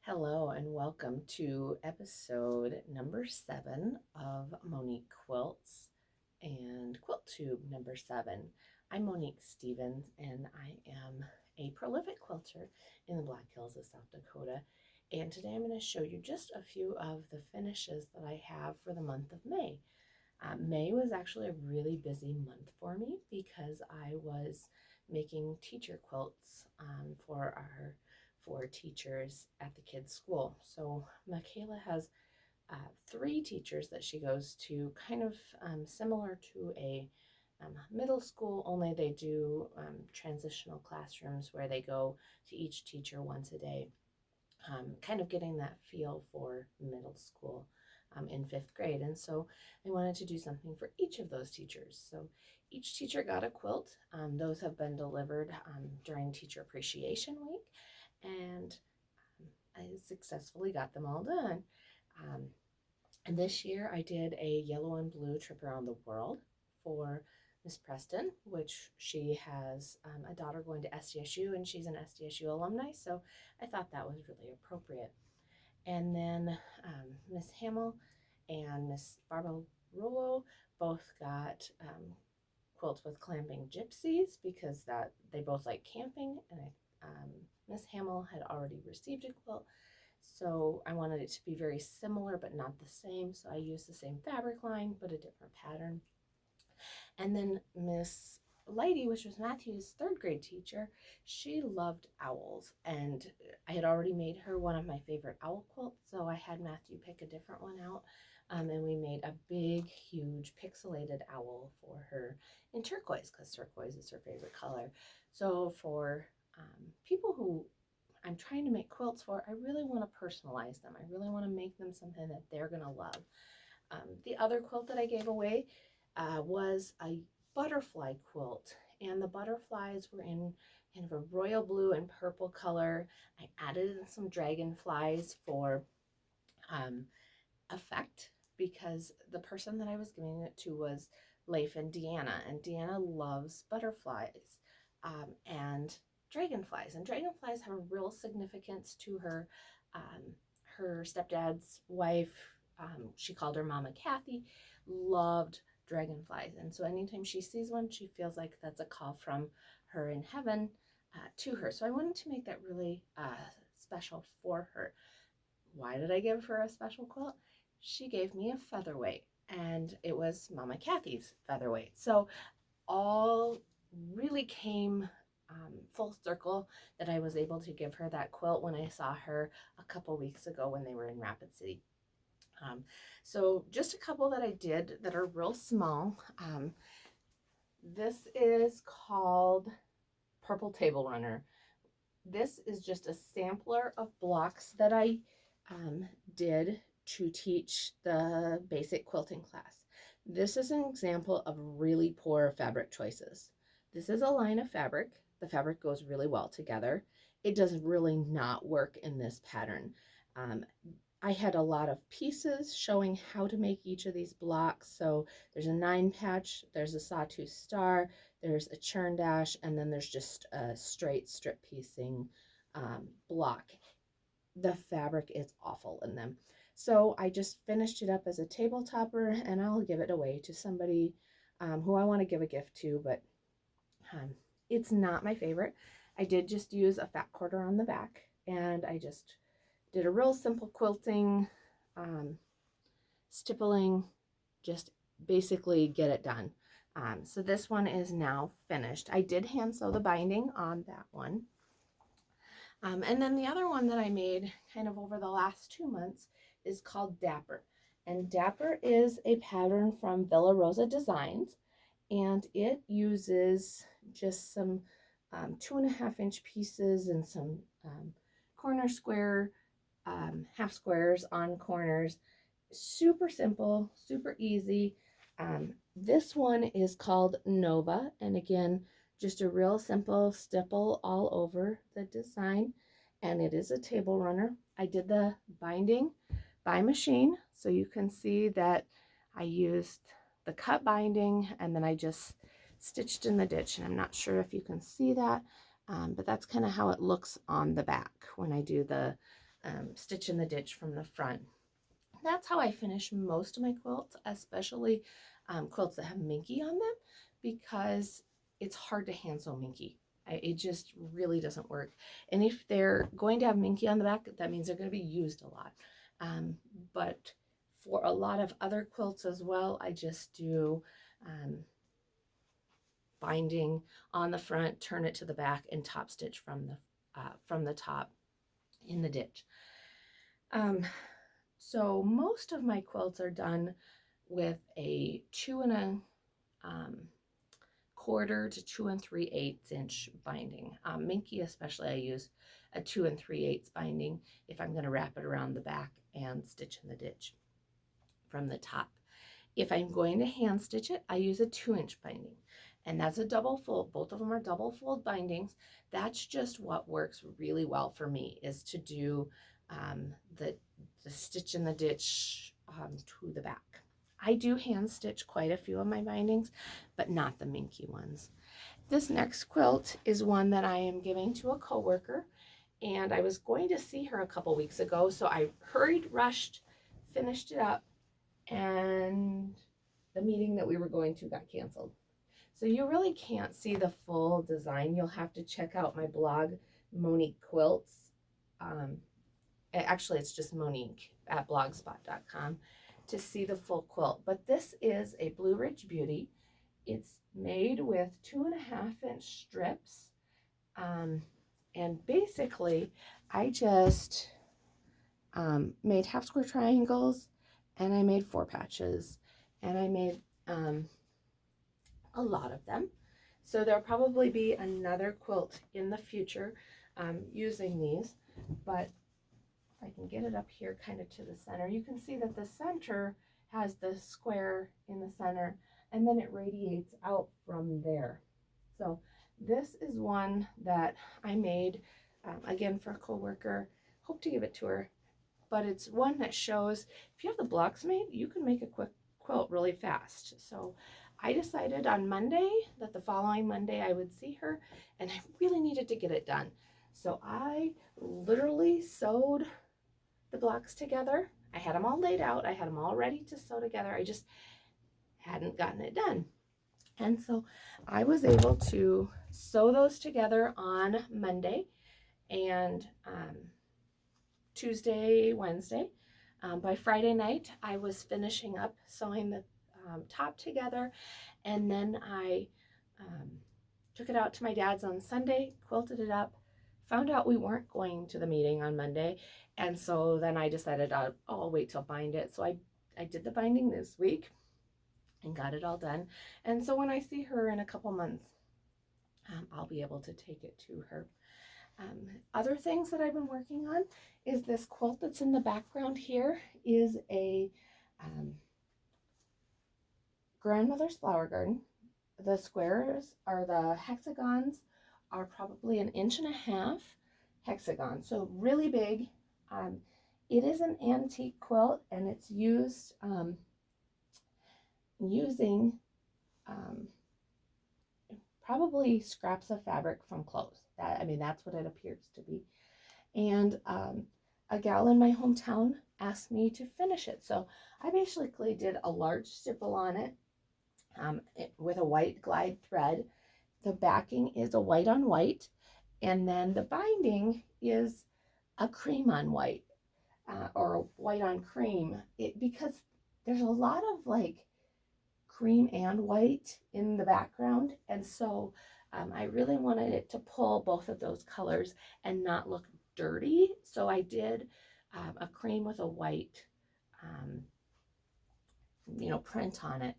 Hello and welcome to episode number 7 of Moneik Quilts and Quilttube number 7. I'm Moneik Stevens and I am a prolific quilter in the Black Hills of South Dakota. And today I'm going to show you just a few of the finishes that I have for the month of May. May was actually a really busy month for me because I was making teacher quilts for teachers at the kids' school. So Michaela has 3 teachers that she goes to, kind of similar to a middle school, only they do transitional classrooms where they go to each teacher once a day, kind of getting that feel for middle school in 5th grade. And so I wanted to do something for each of those teachers. So each teacher got a quilt. Those have been delivered during Teacher Appreciation Week, and I successfully got them all done. And this year I did a yellow and blue trip around the world for Miss Preston, which she has a daughter going to SDSU, and she's an SDSU alumni, so I thought that was really appropriate. And then Miss Hamill and Miss Barbarolo both got quilts with clamping gypsies because that they both like camping, and Miss Hamill had already received a quilt, so I wanted it to be very similar but not the same, so I used the same fabric line but a different pattern. And then Miss Lady, which was Matthew's 3rd grade teacher, she loved owls, and I had already made her one of my favorite owl quilts, so I had Matthew pick a different one out, and we made a big, huge pixelated owl for her in turquoise, because turquoise is her favorite color. So for people who I'm trying to make quilts for, I really want to personalize them. I really want to make them something that they're going to love. The other quilt that I gave away was a butterfly quilt, and the butterflies were in kind of a royal blue and purple color. I added in some dragonflies for effect, because the person that I was giving it to was Leif and Deanna loves butterflies and dragonflies, and dragonflies have a real significance to her. Her stepdad's wife, she called her Mama Kathy, loved dragonflies, and so anytime she sees one, she feels like that's a call from her in heaven to her. So I wanted to make that really special for her. Why did I give her a special quilt? She gave me a featherweight, and it was Mama Kathy's featherweight. So all really came full circle that I was able to give her that quilt when I saw her a couple weeks ago when they were in Rapid City. So just a couple that I did that are real small. This is called Purple Table Runner. This is just a sampler of blocks that I did to teach the basic quilting class. This is an example of really poor fabric choices. This is a line of fabric. The fabric goes really well together. It does really not work in this pattern. I had a lot of pieces showing how to make each of these blocks. So there's a 9 patch, there's a sawtooth star, there's a churn dash, and then there's just a straight strip piecing block. The fabric is awful in them. So I just finished it up as a table topper, and I'll give it away to somebody who I want to give a gift to, but it's not my favorite. I did just use a fat quarter on the back, and I just did a real simple quilting, stippling, just basically get it done. So this one is now finished. I did hand sew the binding on that one. And then the other one that I made kind of over the last 2 months is called Dapper. And Dapper is a pattern from Villa Rosa Designs, and it uses just some 2.5-inch pieces and some corner square half squares on corners. Super simple, super easy. This one is called Nova, and again, just a real simple stipple all over the design, and it is a table runner. I did the binding by machine, so you can see that I used the cut binding, and then I just stitched in the ditch, and I'm not sure if you can see that, but that's kind of how it looks on the back when I do the stitch in the ditch from the front. That's how I finish most of my quilts, especially quilts that have minky on them, because it's hard to hand sew minky. It just really doesn't work. And if they're going to have minky on the back, that means they're going to be used a lot. But for a lot of other quilts as well, I just do binding on the front, turn it to the back, and top stitch from the top in the ditch. So most of my quilts are done with a 2 1/4 to 2 3/8 inch binding. Minky especially, I use a 2 3/8 binding if I'm going to wrap it around the back and stitch in the ditch from the top. If I'm going to hand stitch it, I use a 2-inch binding, and that's a double fold. Both of them are double fold bindings. That's just what works really well for me, is to do the stitch in the ditch to the back. I do hand stitch quite a few of my bindings, but not the minky ones. This next quilt is one that I am giving to a coworker, and I was going to see her a couple weeks ago, so I hurried, rushed, finished it up, and the meeting that we were going to got canceled. So you really can't see the full design. You'll have to check out my blog, Moneik Quilts. Actually, it's just Moneik at blogspot.com to see the full quilt. But this is a Blue Ridge Beauty. It's made with 2.5-inch strips. And basically, I just made half square triangles, and I made 4 patches, and I made a lot of them. So there'll probably be another quilt in the future using these, but if I can get it up here kind of to the center, you can see that the center has the square in the center, and then it radiates out from there. So this is one that I made, again, for a coworker. Hope to give it to her, but it's one that shows if you have the blocks made, you can make a quick quilt really fast. So I decided on Monday that the following Monday I would see her, and I really needed to get it done. So I literally sewed the blocks together. I had them all laid out. I had them all ready to sew together. I just hadn't gotten it done. And so I was able to sew those together on Monday and Tuesday, Wednesday. By Friday night, I was finishing up sewing the top together, and then I took it out to my dad's on Sunday, quilted it up, found out we weren't going to the meeting on Monday, and so then I decided I'll wait till bind it. So I did the binding this week and got it all done. And so when I see her in a couple months, I'll be able to take it to her. Other things that I've been working on is this quilt that's in the background here is a grandmother's flower garden. The squares or the hexagons are probably 1.5 inches hexagon, so really big. It is an antique quilt, and it's used using probably scraps of fabric from clothes. That's what it appears to be. And a gal in my hometown asked me to finish it, so I basically did a large stipple on it, with a white glide thread. The backing is a white on white, and then the binding is a cream on white, or a white on cream, because there's a lot of like cream and white in the background, and so I really wanted it to pull both of those colors and not look dirty, so I did a cream with a white print on it,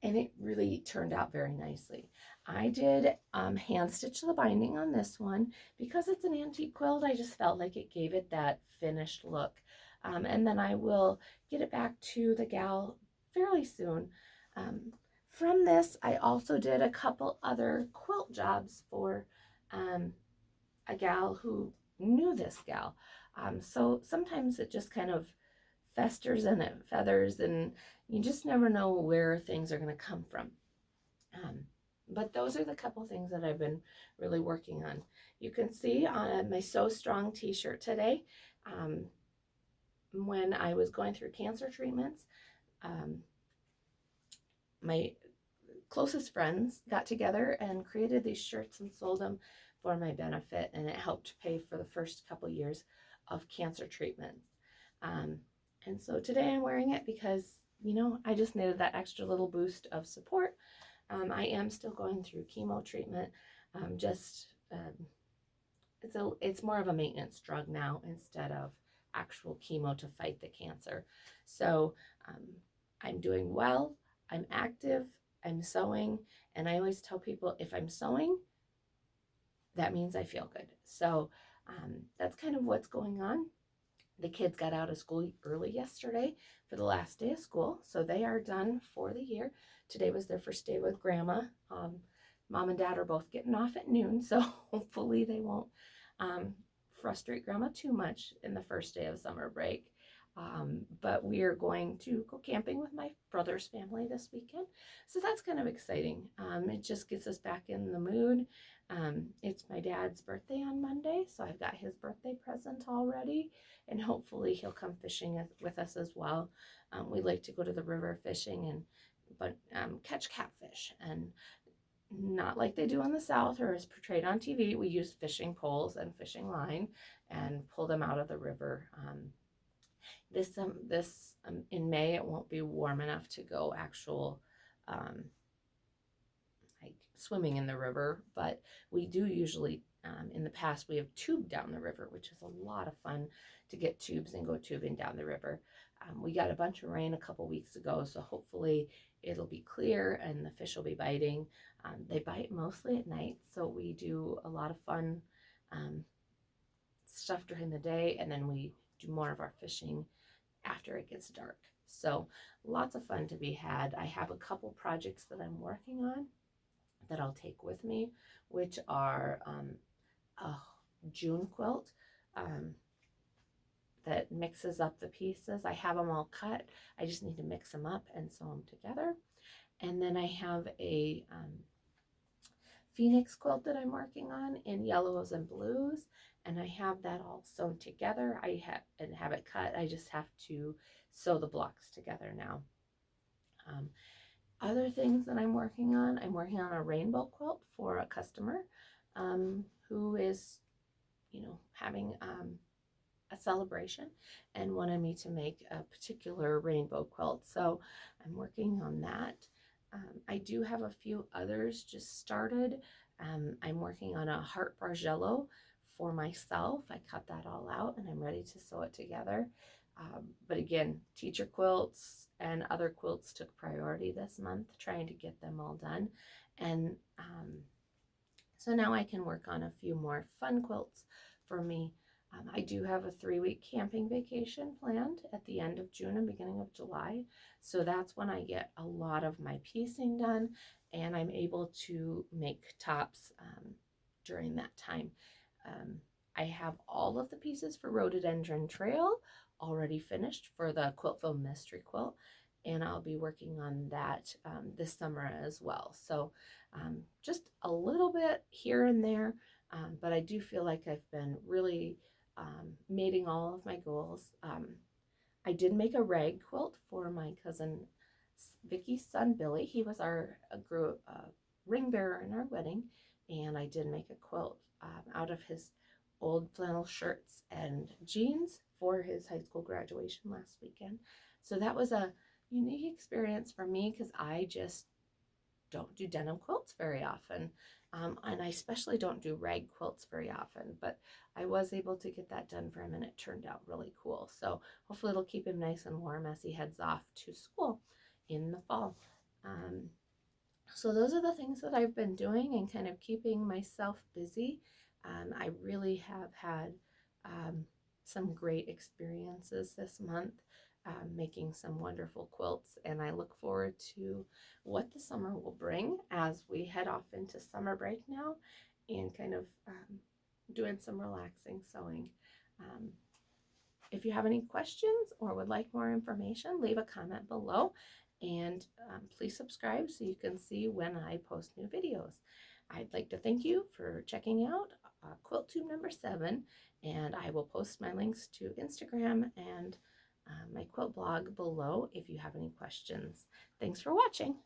and it really turned out very nicely. I did hand stitch the binding on this one because it's an antique quilt. I just felt like it gave it that finished look, and then I will get it back to the gal fairly soon. From this, I also did a couple other quilt jobs for a gal who knew this gal. So sometimes it just kind of festers and it feathers, and you just never know where things are going to come from. But those are the couple things that I've been really working on. You can see on my So Strong t-shirt today, When I was going through cancer treatments, my closest friends got together and created these shirts and sold them for my benefit, and it helped pay for the first couple years of cancer treatments. And so today I'm wearing it because, I just needed that extra little boost of support. I am still going through chemo treatment. It's more of a maintenance drug now instead of actual chemo to fight the cancer. So I'm doing well. I'm active. I'm sewing, and I always tell people if I'm sewing, that means I feel good. So that's kind of what's going on. The kids got out of school early yesterday for the last day of school, so they are done for the year. Today was their first day with Grandma. Mom and Dad are both getting off at noon, so hopefully they won't frustrate Grandma too much in the first day of summer break. But we are going to go camping with my brother's family this weekend, so that's kind of exciting. It just gets us back in the mood. It's my dad's birthday on Monday, so I've got his birthday present already, and hopefully he'll come fishing with us as well. We like to go to the river fishing but catch catfish, and not like they do in the South or as portrayed on TV. We use fishing poles and fishing line and pull them out of the river. This in May, it won't be warm enough to go actual like swimming in the river, but we do usually, in the past, we have tubed down the river, which is a lot of fun to get tubes and go tubing down the river. We got a bunch of rain a couple weeks ago, so hopefully it'll be clear and the fish will be biting. They bite mostly at night, so we do a lot of fun stuff during the day, and then we do more of our fishing after it gets dark. So lots of fun to be had. I have a couple projects that I'm working on that I'll take with me, which are a June quilt that mixes up the pieces. I have them all cut. I just need to mix them up and sew them together. And then I have a Phoenix quilt that I'm working on in yellows and blues, and I have that all sewn together. I have it cut. I just have to sew the blocks together now. Other things that I'm working on a rainbow quilt for a customer who is, having a celebration and wanted me to make a particular rainbow quilt. So I'm working on that. I do have a few others just started. I'm working on a heart bargello for myself. I cut that all out and I'm ready to sew it together. But again, teacher quilts and other quilts took priority this month, trying to get them all done. And so now I can work on a few more fun quilts for me. I do have a 3-week camping vacation planned at the end of June and beginning of July. So that's when I get a lot of my piecing done and I'm able to make tops during that time. I have all of the pieces for Rhododendron Trail already finished for the Quiltville Mystery Quilt, and I'll be working on that this summer as well. So just a little bit here and there, but I do feel like I've been really meeting all of my goals. I did make a rag quilt for my cousin Vicky's son Billy. He was our ring bearer in our wedding, and I did make a quilt out of his old flannel shirts and jeans for his high school graduation last weekend. So that was a unique experience for me because I just don't do denim quilts very often. And I especially don't do rag quilts very often, but I was able to get that done for him and it turned out really cool. So hopefully it'll keep him nice and warm as he heads off to school in the fall. So those are the things that I've been doing and kind of keeping myself busy. I really have had some great experiences this month, making some wonderful quilts, and I look forward to what the summer will bring as we head off into summer break now and kind of doing some relaxing sewing. If you have any questions or would like more information, leave a comment below, and please subscribe so you can see when I post new videos. I'd like to thank you for checking out Quilttube number 7, And I will post my links to Instagram and my quilt blog below if you have any questions. Thanks for watching.